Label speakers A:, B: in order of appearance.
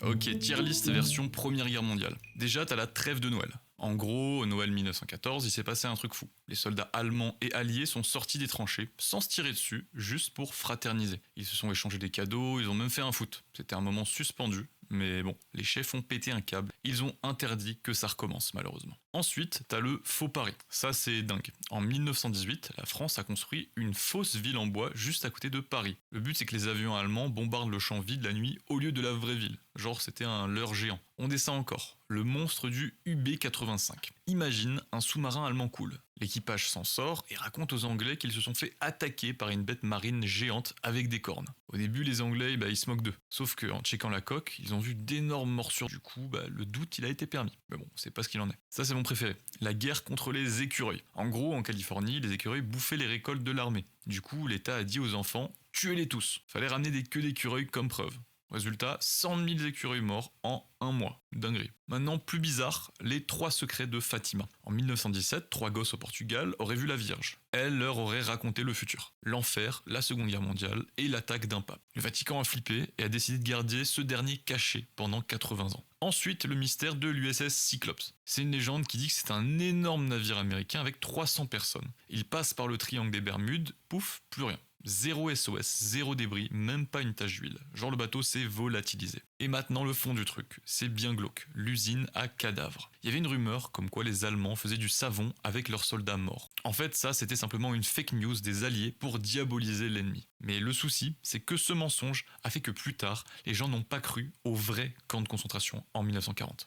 A: Ok, tier list version Première Guerre mondiale. Déjà, t'as la trêve de Noël. En gros, au Noël 1914, il s'est passé un truc fou. Les soldats allemands et alliés sont sortis des tranchées, sans se tirer dessus, juste pour fraterniser. Ils se sont échangés des cadeaux, ils ont même fait un foot. C'était un moment suspendu, mais bon, les chefs ont pété un câble. Ils ont interdit que ça recommence, malheureusement. Ensuite, t'as le faux Paris. Ça, c'est dingue. En 1918, la France a construit une fausse ville en bois juste à côté de Paris. Le but, c'est que les avions allemands bombardent le champ vide la nuit au lieu de la vraie ville. Genre, c'était un leurre géant. On descend encore. Le monstre du UB-85. Imagine un sous-marin allemand cool. L'équipage s'en sort et raconte aux Anglais qu'ils se sont fait attaquer par une bête marine géante avec des cornes. Au début, les Anglais, ils se moquent d'eux. Sauf qu'en checkant la coque, ils ont vu d'énormes morsures. Du coup, le doute, il a été permis. Mais bon, c'est pas ce qu'il en est. Ça, c'est mon préféré. La guerre contre les écureuils. En gros, en Californie, les écureuils bouffaient les récoltes de l'armée. Du coup, l'État a dit aux enfants, tuez-les tous. Fallait ramener des queues d'écureuils comme preuve. Résultat, 100 000 écureuils morts en un mois. Dinguerie. Maintenant, plus bizarre, les 3 secrets de Fatima. En 1917, 3 gosses au Portugal auraient vu la Vierge. Elle leur aurait raconté le futur. L'enfer, la Seconde Guerre mondiale et l'attaque d'un pape. Le Vatican a flippé et a décidé de garder ce dernier caché pendant 80 ans. Ensuite, le mystère de l'USS Cyclops. C'est une légende qui dit que c'est un énorme navire américain avec 300 personnes. Il passe par le triangle des Bermudes, pouf, plus rien. Zéro SOS, zéro débris, même pas une tache d'huile. Genre le bateau s'est volatilisé. Et maintenant le fond du truc, c'est bien glauque, l'usine à cadavres. Il y avait une rumeur comme quoi les Allemands faisaient du savon avec leurs soldats morts. En fait ça c'était simplement une fake news des Alliés pour diaboliser l'ennemi. Mais le souci, c'est que ce mensonge a fait que plus tard, les gens n'ont pas cru au vrai camp de concentration en 1940.